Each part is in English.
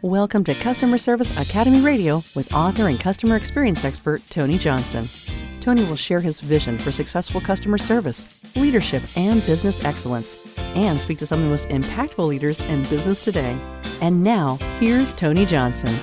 Welcome to Customer Service Academy Radio with author and customer experience expert Tony Johnson. Tony will share his vision for successful customer service, leadership, and business excellence, and speak to some of the most impactful leaders in business today. And now, here's Tony Johnson.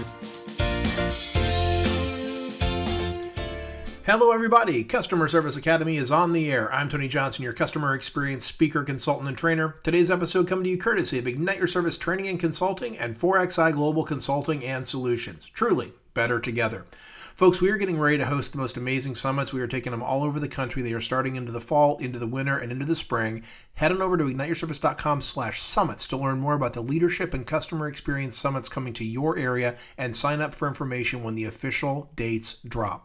Hello everybody, Customer Service Academy is on the air. I'm Tony Johnson, your customer experience speaker, consultant, and trainer. Today's episode comes to you courtesy of Ignite Your Service Training and Consulting and 4XI Global Consulting and Solutions. Truly, better together. Folks, we are getting ready to host the most amazing summits. We are taking them all over the country. They are starting into the fall, into the winter, and into the spring. Head on over to igniteyourservice.com/summits to learn more about the leadership and customer experience summits coming to your area and sign up for information when the official dates drop.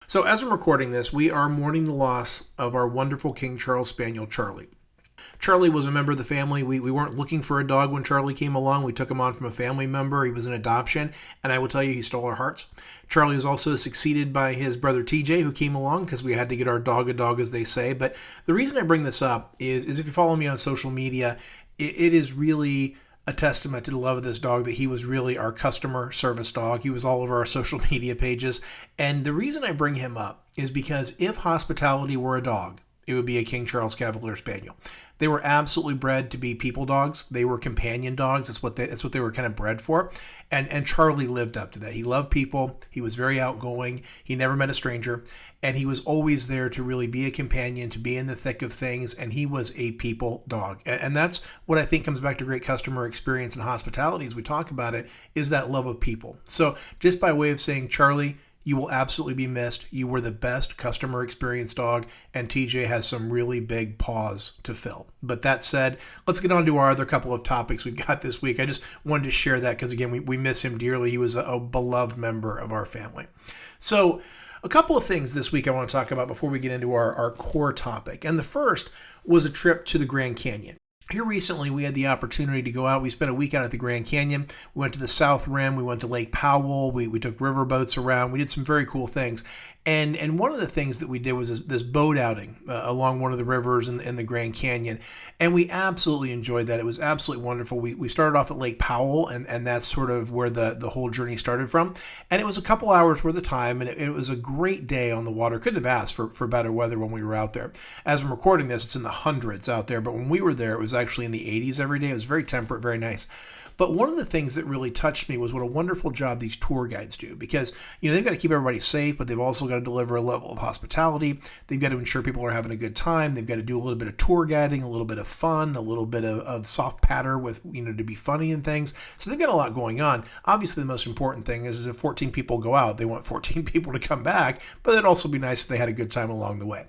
So as I'm recording this, we are mourning the loss of our wonderful King Charles Spaniel, Charlie. Charlie was a member of the family. We weren't looking for a dog when Charlie came along. We took him on from a family member. He was an adoption, and I will tell you, he stole our hearts. Charlie was also succeeded by his brother TJ, who came along because we had to get our dog a dog, as they say. But the reason I bring this up is if you follow me on social media, it is really a testament to the love of this dog that he was really our customer service dog. He was all over our social media pages. And the reason I bring him up is because if hospitality were a dog, it would be a King Charles Cavalier Spaniel. They were absolutely bred to be people dogs. They were companion dogs. That's what they were kind of bred for. And Charlie lived up to that. He loved people. He was very outgoing. He never met a stranger. And he was always there to really be a companion, to be in the thick of things. And he was a people dog. And that's what I think comes back to great customer experience and hospitality as we talk about it, is that love of people. So just by way of saying, Charlie, you will absolutely be missed. You were the best customer experience dog, and TJ has some really big paws to fill. But that said, let's get on to our other couple of topics we've got this week. I just wanted to share that because, again, we miss him dearly. He was a beloved member of our family. So a couple of things this week I want to talk about before we get into our core topic. And the first was a trip to the Grand Canyon. Here recently, we had the opportunity to go out. We spent a week out at the Grand Canyon. We went to the South Rim. We went to Lake Powell. We took river boats around. We did some very cool things. And one of the things that we did was this boat outing along one of the rivers in the Grand Canyon. And we absolutely enjoyed that. It was absolutely wonderful. We started off at Lake Powell, and that's sort of where the whole journey started from. And it was a couple hours worth of time, and it was a great day on the water. Couldn't have asked for better weather when we were out there. As I'm recording this, it's in the hundreds out there. But when we were there, it was actually in the 80s every day. It was very temperate, very nice. But one of the things that really touched me was what a wonderful job these tour guides do, because they've got to keep everybody safe, but they've also got to deliver a level of hospitality. They've got to ensure people are having a good time. They've got to do a little bit of tour guiding, a little bit of fun, a little bit of soft patter with to be funny and things. So they've got a lot going on. Obviously, the most important thing is if 14 people go out, they want 14 people to come back, but it'd also be nice if they had a good time along the way.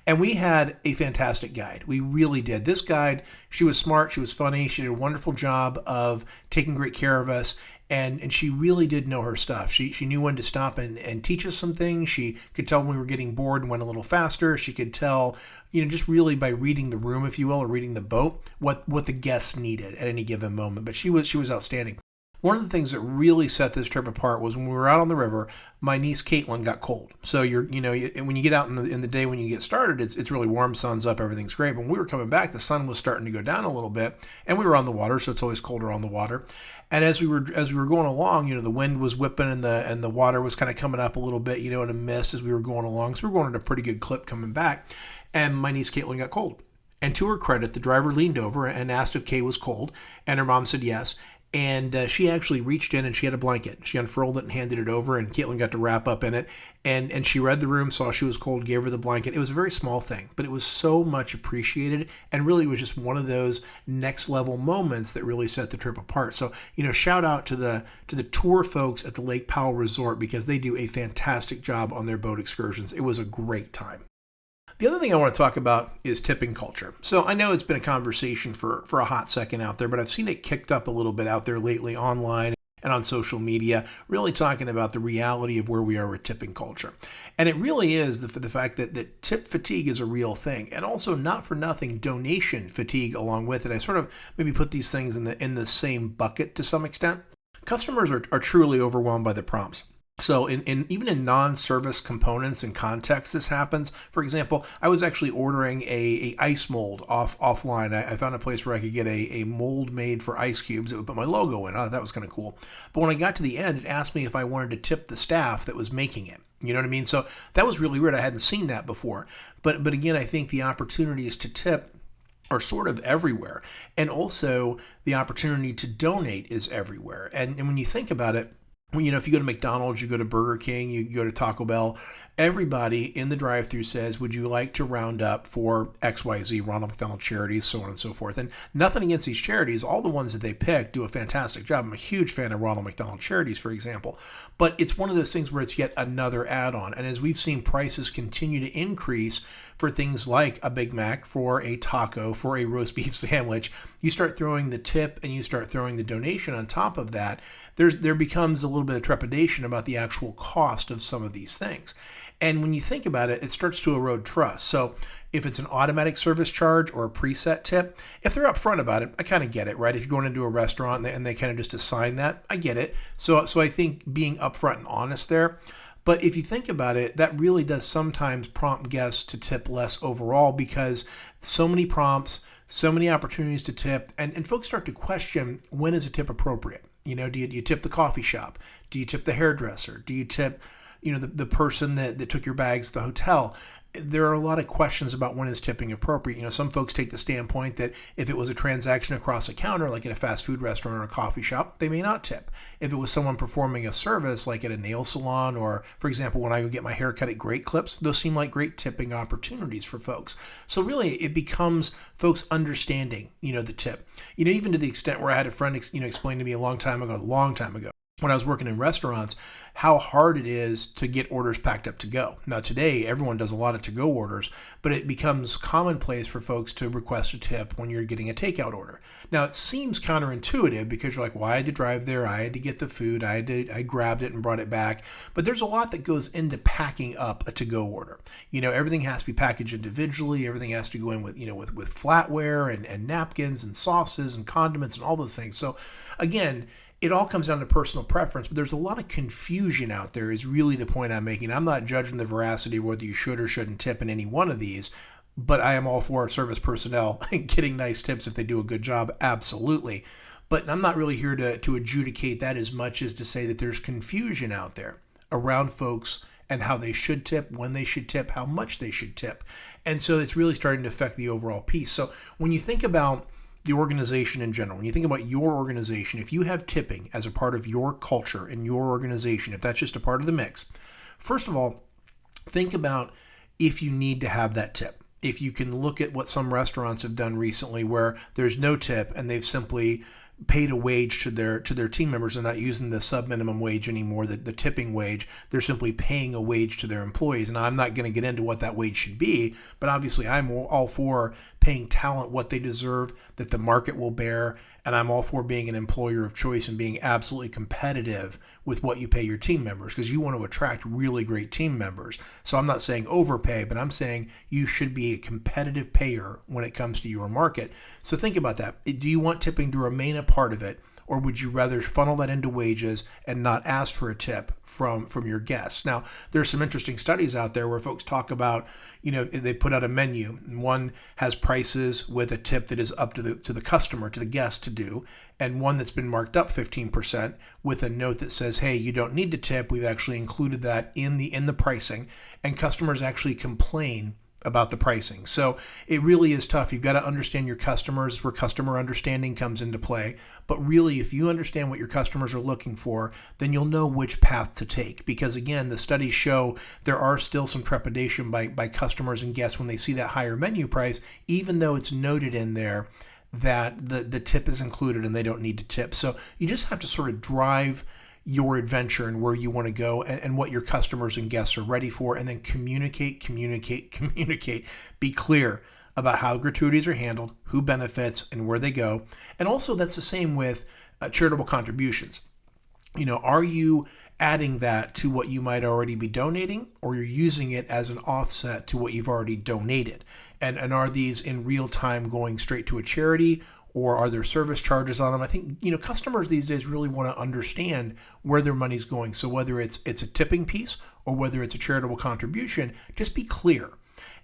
And we had a fantastic guide. We really did. This guide, she was smart, she was funny, she did a wonderful job of taking great care of us, and she really did know her stuff. She knew when to stop and teach us some things. She could tell when we were getting bored and went a little faster. She could tell, just really by reading the room, if you will, or reading the boat, what the guests needed at any given moment. But she was outstanding. One of the things that really set this trip apart was when we were out on the river, my niece Caitlin got cold. So when you get out in the day when you get started, it's really warm, sun's up, everything's great. But when we were coming back, the sun was starting to go down a little bit, and we were on the water, so it's always colder on the water. And as we were going along, the wind was whipping and the water was kind of coming up a little bit, in a mist as we were going along. So we were going at a pretty good clip coming back, and my niece Caitlin got cold. And to her credit, the driver leaned over and asked if Kay was cold, and her mom said yes. And she actually reached in and she had a blanket. She unfurled it and handed it over, and Caitlin got to wrap up in it. And she read the room, saw she was cold, gave her the blanket. It was a very small thing, but it was so much appreciated, and really was just one of those next level moments that really set the trip apart. So, shout out to the tour folks at the Lake Powell Resort, because they do a fantastic job on their boat excursions. It was a great time. The other thing I want to talk about is tipping culture. So I know it's been a conversation for a hot second out there, but I've seen it kicked up a little bit out there lately online and on social media, really talking about the reality of where we are with tipping culture. And it really is the fact that tip fatigue is a real thing, and also not for nothing donation fatigue along with it. I sort of maybe put these things in the same bucket to some extent. Customers are truly overwhelmed by the prompts. So even in non-service components and contexts, this happens. For example, I was actually ordering a ice mold offline. I found a place where I could get a mold made for ice cubes. It would put my logo in. Oh, that was kind of cool. But when I got to the end, it asked me if I wanted to tip the staff that was making it. You know what I mean? So that was really weird. I hadn't seen that before. But again, I think the opportunities to tip are sort of everywhere. And also the opportunity to donate is everywhere. And when you think about it, if you go to McDonald's, you go to Burger King, you go to Taco Bell, everybody in the drive-thru says, would you like to round up for XYZ, Ronald McDonald Charities, so on and so forth. And nothing against these charities. All the ones that they pick do a fantastic job. I'm a huge fan of Ronald McDonald Charities, for example. But it's one of those things where it's yet another add-on. And as we've seen prices continue to increase for things like a Big Mac, for a taco, for a roast beef sandwich, you start throwing the tip and you start throwing the donation on top of that, there becomes a little bit of trepidation about the actual cost of some of these things. And when you think about it, it starts to erode trust. So if it's an automatic service charge or a preset tip, if they're upfront about it, I kind of get it, right? If you're going into a restaurant and they kind of just assign that, I get it. So I think being upfront and honest there. But if you think about it, that really does sometimes prompt guests to tip less overall, because so many prompts, so many opportunities to tip, and folks start to question, when is a tip appropriate? Do you tip the coffee shop? Do you tip the hairdresser? Do you tip the person that took your bags to the hotel? There are a lot of questions about when is tipping appropriate. Some folks take the standpoint that if it was a transaction across a counter, like at a fast food restaurant or a coffee shop, they may not tip. If it was someone performing a service, like at a nail salon, or, for example, when I go get my hair cut at Great Clips, those seem like great tipping opportunities for folks. So really, it becomes folks understanding, the tip. Even to the extent where I had a friend, explain to me a long time ago, when I was working in restaurants, how hard it is to get orders packed up to go. Now today, everyone does a lot of to-go orders, but it becomes commonplace for folks to request a tip when you're getting a takeout order. Now it seems counterintuitive, because you're like, well, I had to drive there, I had to get the food, I grabbed it and brought it back. But there's a lot that goes into packing up a to-go order. Everything has to be packaged individually, everything has to go in with flatware and napkins and sauces and condiments and all those things. So again, it all comes down to personal preference, but there's a lot of confusion out there is really the point I'm making. I'm not judging the veracity of whether you should or shouldn't tip in any one of these, but I am all for service personnel getting nice tips if they do a good job, absolutely. But I'm not really here to adjudicate that as much as to say that there's confusion out there around folks and how they should tip, when they should tip, how much they should tip. And so it's really starting to affect the overall piece. So when you think about the organization in general, when you think about your organization, if you have tipping as a part of your culture and your organization, if that's just a part of the mix, first of all, think about if you need to have that tip. If you can look at what some restaurants have done recently where there's no tip and they've simply paid a wage to their team members. They're not using the sub-minimum wage anymore, the tipping wage. They're simply paying a wage to their employees. And I'm not going to get into what that wage should be, but obviously I'm all for paying talent what they deserve, that the market will bear, and I'm all for being an employer of choice and being absolutely competitive with what you pay your team members, because you want to attract really great team members. So I'm not saying overpay, but I'm saying you should be a competitive payer when it comes to your market. So think about that. Do you want tipping to remain a part of it, or would you rather funnel that into wages and not ask for a tip from your guests? Now, there's some interesting studies out there where folks talk about, they put out a menu, and one has prices with a tip that is up to the customer, to the guest to do, and one that's been marked up 15% with a note that says, hey, you don't need to tip. We've actually included that in the pricing, and customers actually complain about the pricing. So it really is tough. You've got to understand your customers, where customer understanding comes into play. But really, if you understand what your customers are looking for, then you'll know which path to take. Because again, the studies show there are still some trepidation by customers and guests when they see that higher menu price, even though it's noted in there that the tip is included and they don't need to tip. So you just have to sort of drive your adventure and where you want to go and what your customers and guests are ready for, and then communicate. Be clear about how gratuities are handled, who benefits, and where they go. And also that's the same with charitable contributions. Are you adding that to what you might already be donating, or you're using it as an offset to what you've already donated? And are these in real time going straight to a charity, or are there service charges on them? I think, customers these days really want to understand where their money's going. So whether it's a tipping piece or whether it's a charitable contribution, just be clear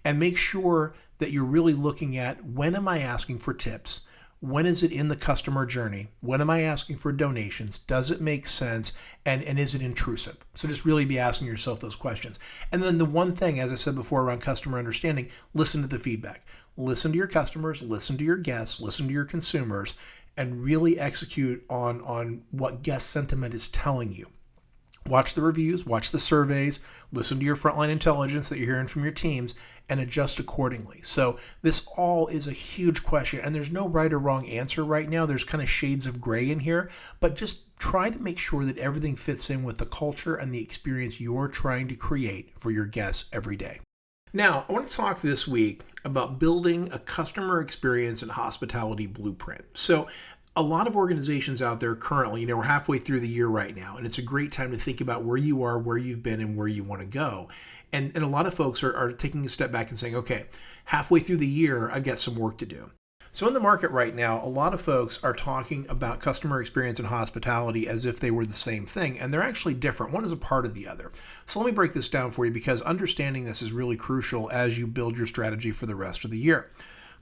and make sure that you're really looking at, when am I asking for tips? When is it in the customer journey? When am I asking for donations? Does it make sense? And is it intrusive? So just really be asking yourself those questions. And then the one thing, as I said before, around customer understanding, listen to the feedback. Listen to your customers, listen to your guests, listen to your consumers, and really execute on what guest sentiment is telling you. Watch the reviews, watch the surveys, listen to your frontline intelligence that you're hearing from your teams, and adjust accordingly. So this all is a huge question, and there's no right or wrong answer right now. There's kind of shades of gray in here, but just try to make sure that everything fits in with the culture and the experience you're trying to create for your guests every day. Now, I want to talk this week about building a customer experience and hospitality blueprint. So a lot of organizations out there currently, we're halfway through the year right now, and it's a great time to think about where you are, where you've been, and where you want to go. And a lot of folks are taking a step back and saying, okay, halfway through the year, I've got some work to do. So in the market right now, a lot of folks are talking about customer experience and hospitality as if they were the same thing, and they're actually different. One is a part of the other. So let me break this down for you, because understanding this is really crucial as you build your strategy for the rest of the year.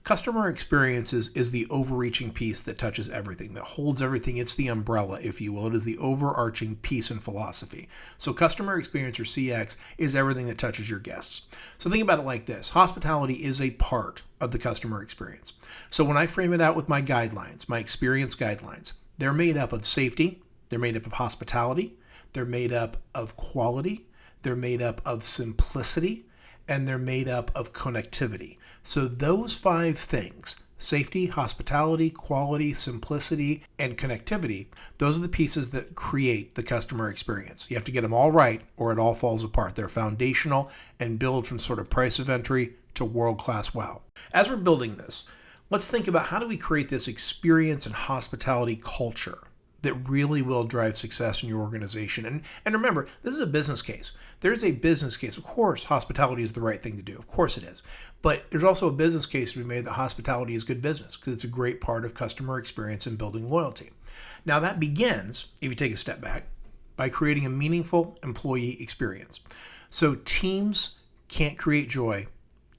Customer experience is the overreaching piece that touches everything, that holds everything. It's the umbrella, if you will. It is the overarching piece in philosophy. So customer experience, or CX, is everything that touches your guests. So think about it like this. Hospitality is a part of the customer experience. So when I frame it out with my guidelines, my experience guidelines, they're made up of safety, they're made up of hospitality, they're made up of quality, they're made up of simplicity, and they're made up of connectivity. So those 5 things, safety, hospitality, quality, simplicity, and connectivity, those are the pieces that create the customer experience. You have to get them all right, or it all falls apart. They're foundational and build from sort of price of entry to world-class wow. As we're building this, let's think about, how do we create this experience and hospitality culture that really will drive success in your organization? And remember, this is a business case. There's a business case. Of course, hospitality is the right thing to do. Of course it is. But there's also a business case to be made that hospitality is good business, because it's a great part of customer experience and building loyalty. Now that begins, if you take a step back, by creating a meaningful employee experience. So teams can't create joy,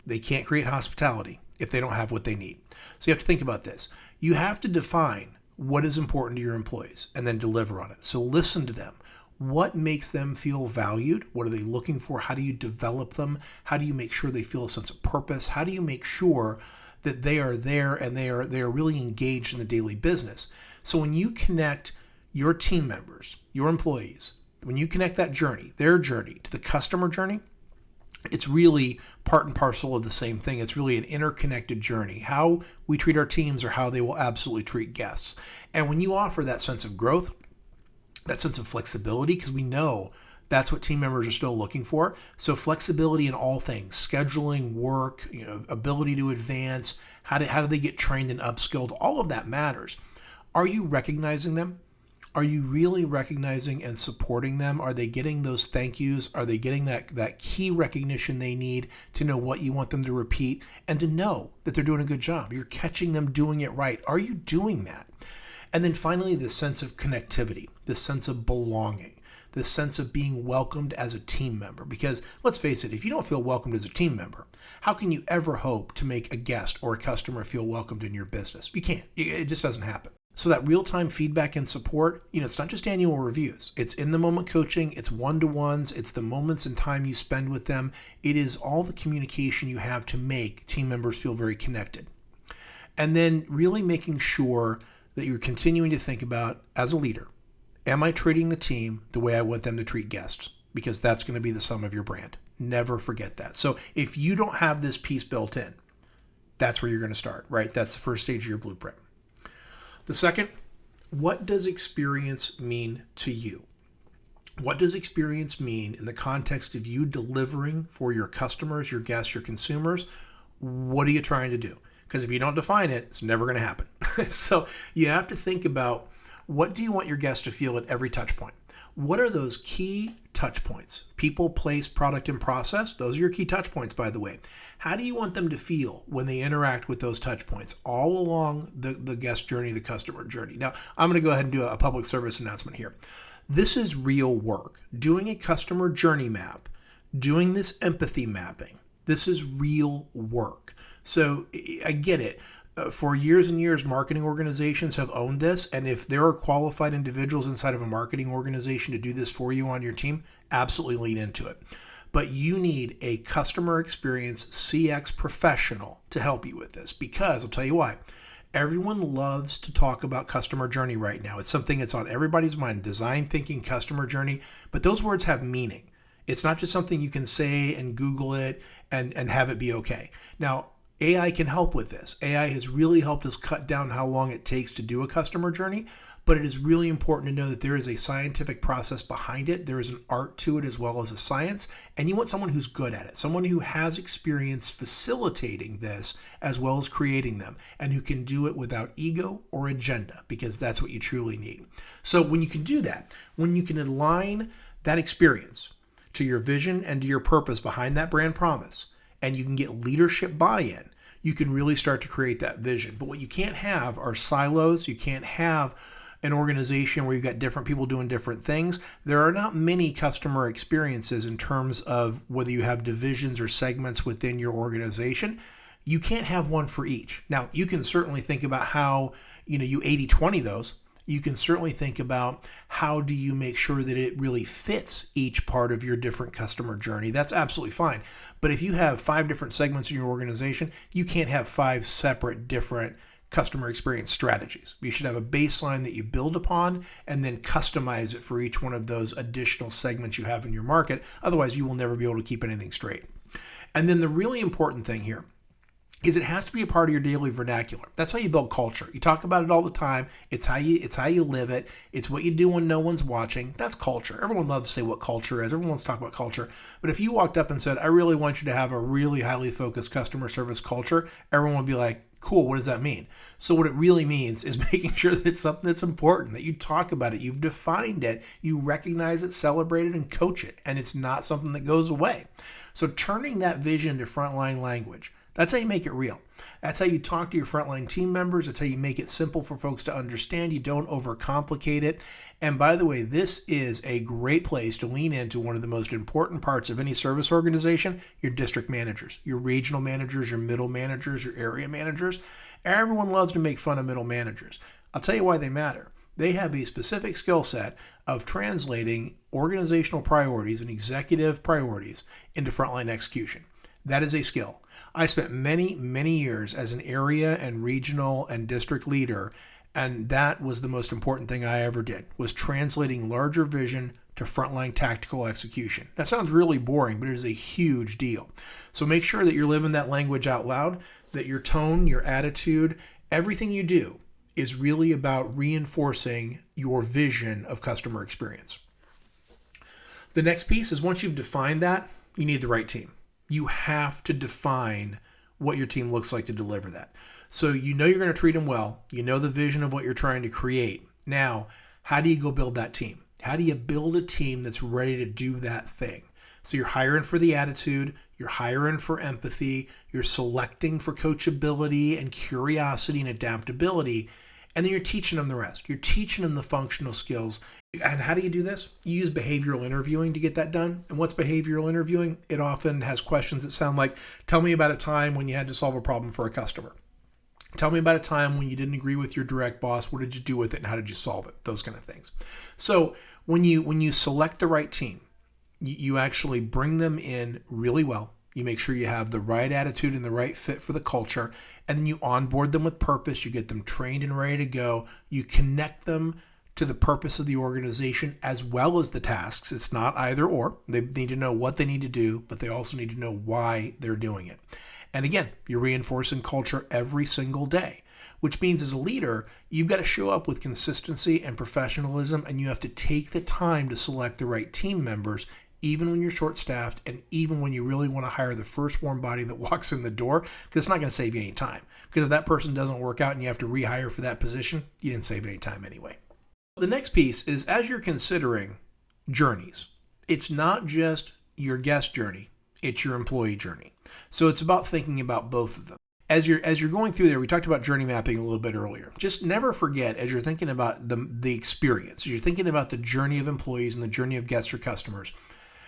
they can't create hospitality if they don't have what they need. So you have to think about this. You have to define what is important to your employees and then deliver on it. So listen to them. What makes them feel valued? What are they looking for? How do you develop them? How do you make sure they feel a sense of purpose? How do you make sure that they are there and they are really engaged in the daily business? So when you connect your team members, your employees, when you connect that journey, their journey, to the customer journey, it's really part and parcel of the same thing. It's really an interconnected journey. How we treat our teams or how they will absolutely treat guests. And when you offer that sense of growth, that sense of flexibility, because we know that's what team members are still looking for. So flexibility in all things, scheduling, work, ability to advance, how do they get trained and upskilled, all of that matters. Are you recognizing them? Are you really recognizing and supporting them? Are they getting those thank yous? Are they getting that key recognition they need to know what you want them to repeat and to know that they're doing a good job? You're catching them doing it right. Are you doing that? And then finally, this sense of connectivity, this sense of belonging, this sense of being welcomed as a team member. Because let's face it, if you don't feel welcomed as a team member, how can you ever hope to make a guest or a customer feel welcomed in your business? You can't. It just doesn't happen. So that real-time feedback and support, it's not just annual reviews. It's in-the-moment coaching. It's one-to-ones. It's the moments and time you spend with them. It is all the communication you have to make team members feel very connected. And then really making sure that you're continuing to think about, as a leader, am I treating the team the way I want them to treat guests? Because that's going to be the sum of your brand. Never forget that. So if you don't have this piece built in, that's where you're going to start, right? That's the first stage of your blueprint. The second, what does experience mean to you? What does experience mean in the context of you delivering for your customers, your guests, your consumers? What are you trying to do? Because if you don't define it, it's never going to happen. So you have to think about, What do you want your guests to feel at every touch point? What are those key touch points? People, place, product, and process. Those are your key touch points, by the way. How do you want them to feel when they interact with those touch points all along the guest journey, the customer journey? Now, I'm going to go ahead and do a public service announcement here. This is real work. Doing a customer journey map, doing this empathy mapping, this is real work. So I get it. For years and years, marketing organizations have owned this. And if there are qualified individuals inside of a marketing organization to do this for you on your team, absolutely lean into it. But you need a customer experience CX professional to help you with this, because I'll tell you why. Everyone loves to talk about customer journey right now. It's something that's on everybody's mind, design thinking, customer journey, but those words have meaning. It's not just something you can say and Google it and have it be okay. Now, AI can help with this. AI has really helped us cut down how long it takes to do a customer journey, but it is really important to know that there is a scientific process behind it. There is an art to it as well as a science, and you want someone who's good at it, someone who has experience facilitating this as well as creating them, and who can do it without ego or agenda, because that's what you truly need. So when you can do that, when you can align that experience to your vision and to your purpose behind that brand promise, and you can get leadership buy-in, you can really start to create that vision. But what you can't have are silos. You can't have an organization where you've got different people doing different things. There are not many customer experiences in terms of whether you have divisions or segments within your organization. You can't have one for each. Now, you can certainly think about how, you 80-20 those. You can certainly think about how do you make sure that it really fits each part of your different customer journey. That's absolutely fine. But if you have 5 different segments in your organization, you can't have 5 separate different customer experience strategies. You should have a baseline that you build upon and then customize it for each one of those additional segments you have in your market. Otherwise, you will never be able to keep anything straight. And then the really important thing here is it has to be a part of your daily vernacular. That's how you build culture. You talk about it all the time. It's how you live it. It's what you do when no one's watching. That's culture. Everyone loves to say what culture is. Everyone wants to talk about culture. But if you walked up and said, I really want you to have a really highly focused customer service culture, everyone would be like, cool, what does that mean? So what it really means is making sure that it's something that's important, that you talk about it, you've defined it, you recognize it, celebrate it, and coach it. And it's not something that goes away. So turning that vision to frontline language, that's how you make it real. That's how you talk to your frontline team members. That's how you make it simple for folks to understand. You don't overcomplicate it. And by the way, this is a great place to lean into one of the most important parts of any service organization, your district managers, your regional managers, your middle managers, your area managers. Everyone loves to make fun of middle managers. I'll tell you why they matter. They have a specific skill set of translating organizational priorities and executive priorities into frontline execution. That is a skill. I spent many, many years as an area and regional and district leader, and that was the most important thing I ever did, was translating larger vision to frontline tactical execution. That sounds really boring, but it is a huge deal. So make sure that you're living that language out loud, that your tone, your attitude, everything you do is really about reinforcing your vision of customer experience. The next piece is once you've defined that, you need the right team. You have to define what your team looks like to deliver that. So you know you're going to treat them well. You know the vision of what you're trying to create. Now, how do you go build that team? How do you build a team that's ready to do that thing? So you're hiring for the attitude, you're hiring for empathy, you're selecting for coachability and curiosity and adaptability, and then you're teaching them the rest. You're teaching them the functional skills. And how do you do this? You use behavioral interviewing to get that done. And what's behavioral interviewing? It often has questions that sound like, tell me about a time when you had to solve a problem for a customer. Tell me about a time when you didn't agree with your direct boss. What did you do with it and how did you solve it? Those kind of things. So when you select the right team, you actually bring them in really well. You make sure you have the right attitude and the right fit for the culture. And then you onboard them with purpose. You get them trained and ready to go. You connect them to the purpose of the organization as well as the tasks. It's not either or. They need to know what they need to do, but they also need to know why they're doing it. And again, you're reinforcing culture every single day, which means as a leader, you've got to show up with consistency and professionalism, and you have to take the time to select the right team members, even when you're short-staffed and even when you really want to hire the first warm body that walks in the door, because it's not going to save you any time. Because if that person doesn't work out and you have to rehire for that position, you didn't save any time anyway. The next piece is as you're considering journeys, it's not just your guest journey, it's your employee journey. So it's about thinking about both of them. As you're going through there, we talked about journey mapping a little bit earlier. Just never forget, as you're thinking about the experience, you're thinking about the journey of employees and the journey of guests or customers,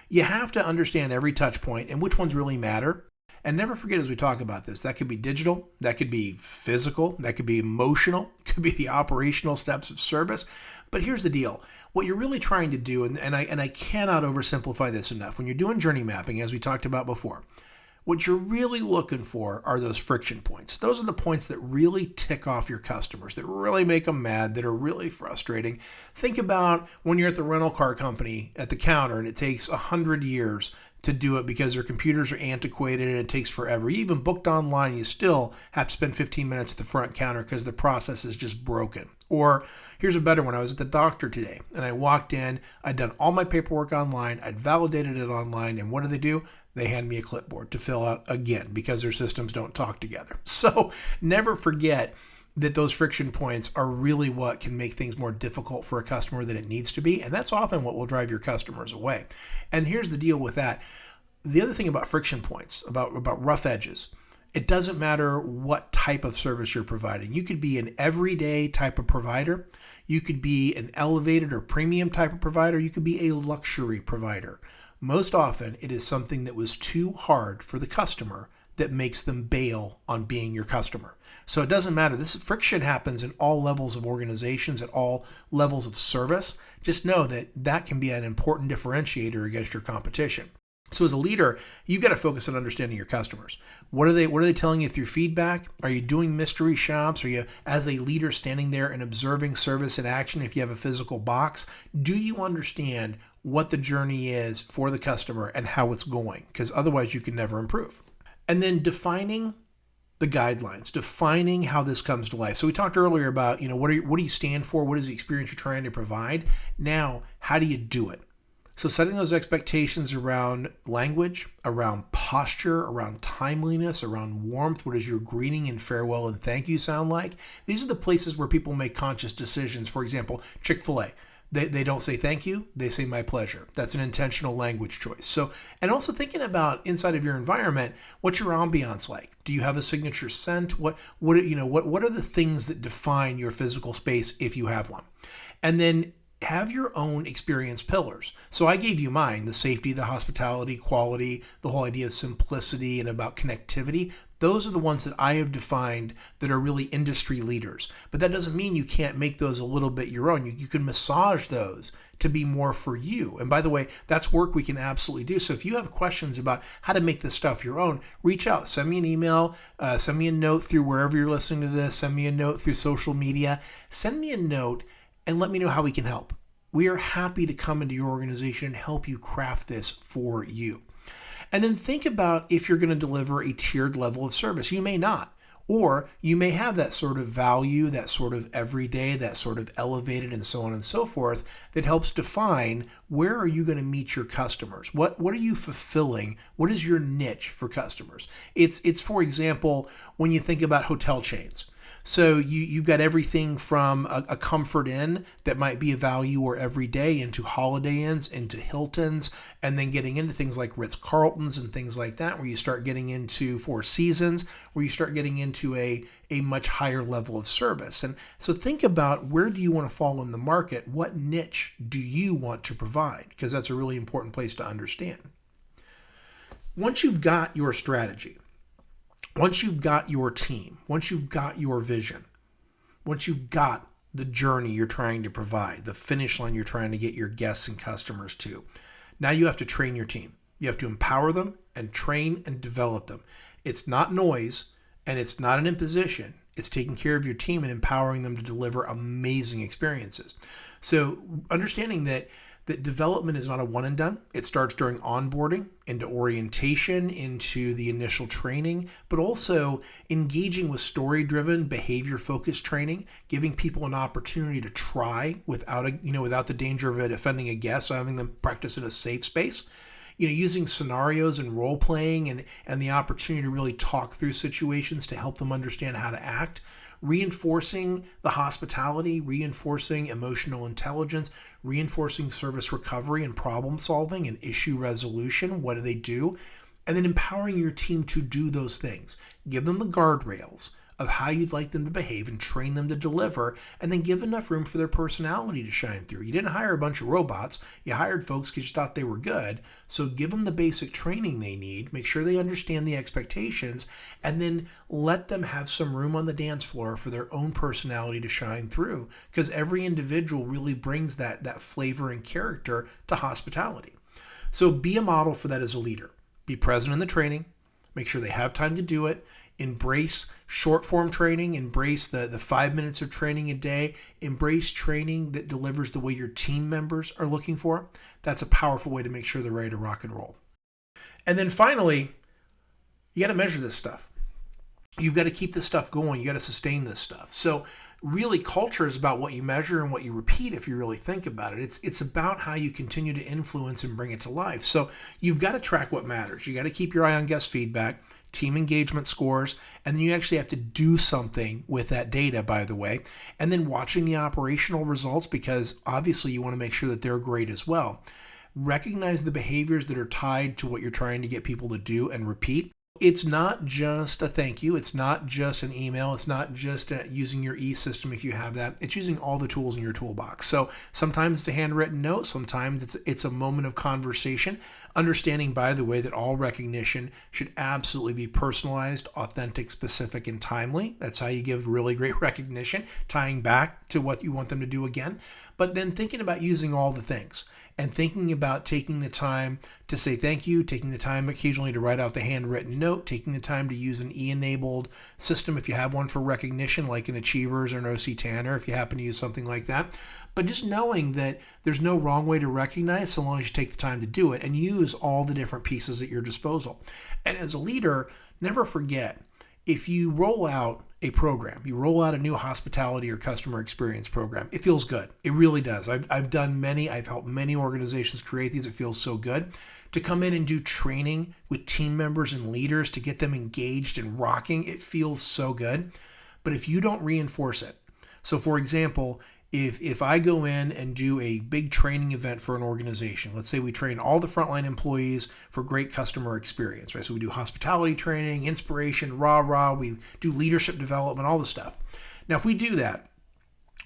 you have to understand every touch point and which ones really matter. And never forget, as we talk about this, that could be digital, that could be physical, that could be emotional, could be the operational steps of service. But here's the deal. What you're really trying to do, and I cannot oversimplify this enough, when you're doing journey mapping, as we talked about before, what you're really looking for are those friction points. Those are the points that really tick off your customers, that really make them mad, that are really frustrating. Think about when you're at the rental car company at the counter and it takes 100 years to do it because their computers are antiquated and it takes forever. You even booked online, you still have to spend 15 minutes at the front counter because the process is just broken. Or here's a better one. I was at the doctor today and I walked in, I'd done all my paperwork online, I'd validated it online, and what do? They hand me a clipboard to fill out again because their systems don't talk together. So never forget that those friction points are really what can make things more difficult for a customer than it needs to be. And that's often what will drive your customers away. And here's the deal with that. The other thing about friction points, about rough edges, it doesn't matter what type of service you're providing. You could be an everyday type of provider. You could be an elevated or premium type of provider. You could be a luxury provider. Most often, it is something that was too hard for the customer that makes them bail on being your customer. So it doesn't matter. This friction happens in all levels of organizations, at all levels of service. Just know that that can be an important differentiator against your competition. So as a leader, you've got to focus on understanding your customers. What are they telling you through feedback? Are you doing mystery shops? Are you, as a leader, standing there and observing service in action if you have a physical box? Do you understand what the journey is for the customer and how it's going? Because otherwise you can never improve. And then defining the guidelines, defining how this comes to life. So we talked earlier about, what do you stand for? What is the experience you're trying to provide? Now, how do you do it? So setting those expectations around language, around posture, around timeliness, around warmth, what does your greeting and farewell and thank you sound like? These are the places where people make conscious decisions. For example, Chick-fil-A. They don't say thank you, they say my pleasure. That's an intentional language choice. So, and also thinking about inside of your environment, what's your ambiance like? Do you have a signature scent? What are the things that define your physical space if you have one? And then have your own experience pillars. So I gave you mine, the safety, the hospitality, quality, the whole idea of simplicity and about connectivity. Those are the ones that I have defined that are really industry leaders. But that doesn't mean you can't make those a little bit your own. You can massage those to be more for you. And by the way, that's work we can absolutely do. So if you have questions about how to make this stuff your own, reach out, send me an email, send me a note through wherever you're listening to this, send me a note through social media, send me a note and let me know how we can help. We are happy to come into your organization and help you craft this for you. And then think about if you're going to deliver a tiered level of service. You may not, or you may have that sort of value, that sort of everyday, that sort of elevated and so on and so forth that helps define where are you going to meet your customers? What are you fulfilling? What is your niche for customers? It's for example, when you think about hotel chains. So you've got everything from a comfort inn that might be a value or everyday into Holiday Inns, into Hiltons, and then getting into things like Ritz-Carltons and things like that, where you start getting into Four Seasons, where you start getting into a much higher level of service. And so think about where do you want to fall in the market? What niche do you want to provide? Because that's a really important place to understand. Once you've got your strategy, once you've got your team, once you've got your vision, once you've got the journey you're trying to provide, the finish line you're trying to get your guests and customers to, now you have to train your team. You have to empower them and train and develop them. It's not noise and it's not an imposition. It's taking care of your team and empowering them to deliver amazing experiences. So understanding that development is not a one and done. It starts during onboarding, into orientation, into the initial training, but also engaging with story-driven, behavior-focused training, giving people an opportunity to try without the danger of it offending a guest, so having them practice in a safe space. Using scenarios and role-playing and the opportunity to really talk through situations to help them understand how to act. reinforcing the hospitality, reinforcing emotional intelligence, reinforcing service recovery and problem solving and issue resolution. What do they do? And then empowering your team to do those things. Give them the guardrails of how you'd like them to behave and train them to deliver, and then give enough room for their personality to shine through. You didn't hire a bunch of robots. You hired folks because you thought they were good. So give them the basic training they need, make sure they understand the expectations, and then let them have some room on the dance floor for their own personality to shine through, because every individual really brings that flavor and character to hospitality. So be a model for that as a leader. Be present in the training. Make sure they have time to do it. Embrace short form training, embrace the 5 minutes of training a day, embrace training that delivers the way your team members are looking for. That's a powerful way to make sure they're ready to rock and roll. And then finally, you got to measure this stuff. You've got to keep this stuff going. You got to sustain this stuff. So really, culture is about what you measure and what you repeat if you really think about it. It's about how you continue to influence and bring it to life. So you've got to track what matters. You got to keep your eye on guest feedback, team engagement scores, and then you actually have to do something with that data, by the way, and then watching the operational results, because obviously you want to make sure that they're great as well. Recognize the behaviors that are tied to what you're trying to get people to do and repeat. It's not just a thank you. It's not just an email. It's not just using your e-system if you have that. It's using all the tools in your toolbox. So sometimes it's a handwritten note. Sometimes it's a moment of conversation. Understanding, by the way, that all recognition should absolutely be personalized, authentic, specific, and timely. That's how you give really great recognition, tying back to what you want them to do again. But then thinking about using all the things and thinking about taking the time to say thank you, taking the time occasionally to write out the handwritten note, taking the time to use an e-enabled system if you have one for recognition, like an Achievers or an OC Tanner, if you happen to use something like that. But just knowing that there's no wrong way to recognize so long as you take the time to do it and use all the different pieces at your disposal. And as a leader, never forget, if you roll out a program, you roll out a new hospitality or customer experience program, it feels good. It really does. I've done many. I've helped many organizations create these. It feels so good. To come in and do training with team members and leaders to get them engaged and rocking, it feels so good. But if you don't reinforce it, so for example, if I go in and do a big training event for an organization, let's say we train all the frontline employees for great customer experience, right? So we do hospitality training, inspiration, rah-rah, we do leadership development, all the stuff. Now, if we do that,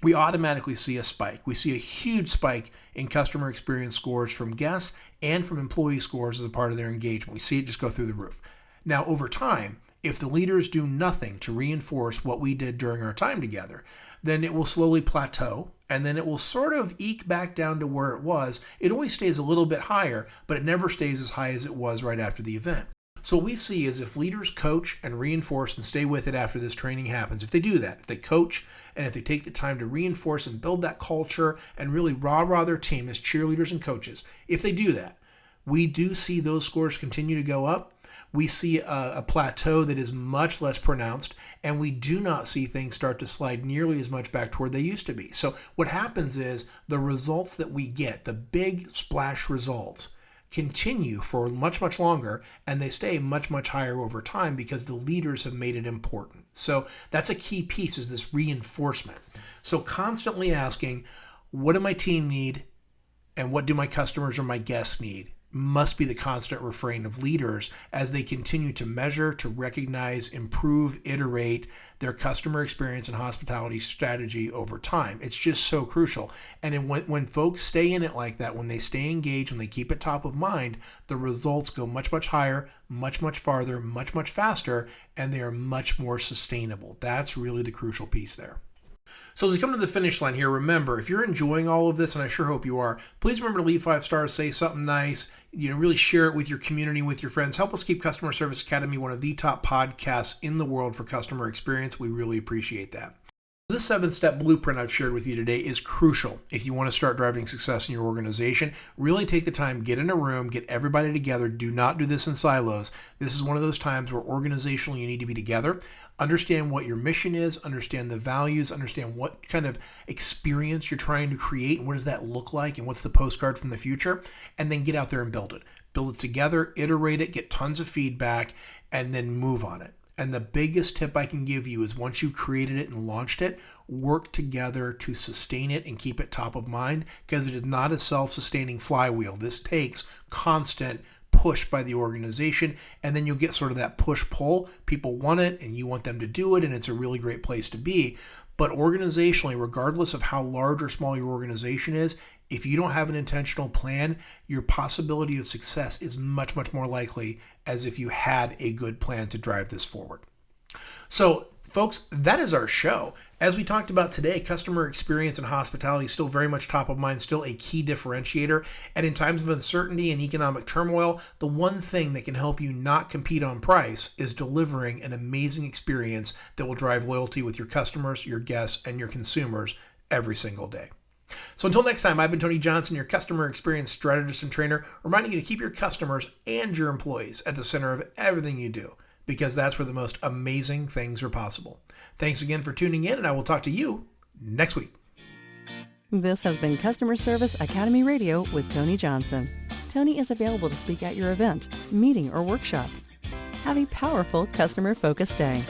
we automatically see a spike. We see a huge spike in customer experience scores from guests and from employee scores as a part of their engagement. We see it just go through the roof. Now, over time, if the leaders do nothing to reinforce what we did during our time together, then it will slowly plateau, and then it will sort of eke back down to where it was. It always stays a little bit higher, but it never stays as high as it was right after the event. So what we see is if leaders coach and reinforce and stay with it after this training happens, if they do that, if they coach and if they take the time to reinforce and build that culture and really rah-rah their team as cheerleaders and coaches, if they do that, we do see those scores continue to go up. We see a plateau that is much less pronounced, and we do not see things start to slide nearly as much back toward they used to be. So what happens is the results that we get, the big splash results, continue for much, much longer, and they stay much, much higher over time because the leaders have made it important. So that's a key piece, is this reinforcement. So constantly asking, what do my team need and what do my customers or my guests need, must be the constant refrain of leaders as they continue to measure, to recognize, improve, iterate their customer experience and hospitality strategy over time. It's just so crucial. And when folks stay in it like that, when they stay engaged, when they keep it top of mind, the results go much, much higher, much, much farther, much, much faster, and they are much more sustainable. That's really the crucial piece there. So as we come to the finish line here, remember, if you're enjoying all of this, and I sure hope you are, please remember to leave 5 stars, say something nice, really share it with your community, with your friends. Help us keep Customer Service Academy one of the top podcasts in the world for customer experience. We really appreciate that. This 7-step blueprint I've shared with you today is crucial if you want to start driving success in your organization. Really take the time, get in a room, get everybody together. Do not do this in silos. This is one of those times where organizationally you need to be together. Understand what your mission is, understand the values, understand what kind of experience you're trying to create, and what does that look like, and what's the postcard from the future, and then get out there and build it. Build it together, iterate it, get tons of feedback, and then move on it. And the biggest tip I can give you is once you've created it and launched it, work together to sustain it and keep it top of mind, because it is not a self-sustaining flywheel. This takes constant push by the organization, and then you'll get sort of that push-pull. People want it and you want them to do it, and it's a really great place to be. But organizationally, regardless of how large or small your organization is, if you don't have an intentional plan, your possibility of success is much, much more likely as if you had a good plan to drive this forward. So, folks, that is our show. As we talked about today, customer experience and hospitality is still very much top of mind, still a key differentiator. And in times of uncertainty and economic turmoil, the one thing that can help you not compete on price is delivering an amazing experience that will drive loyalty with your customers, your guests, and your consumers every single day. So until next time, I've been Tony Johnson, your customer experience strategist and trainer, reminding you to keep your customers and your employees at the center of everything you do, because that's where the most amazing things are possible. Thanks again for tuning in, and I will talk to you next week. This has been Customer Service Academy Radio with Tony Johnson. Tony is available to speak at your event, meeting, or workshop. Have a powerful customer-focused day.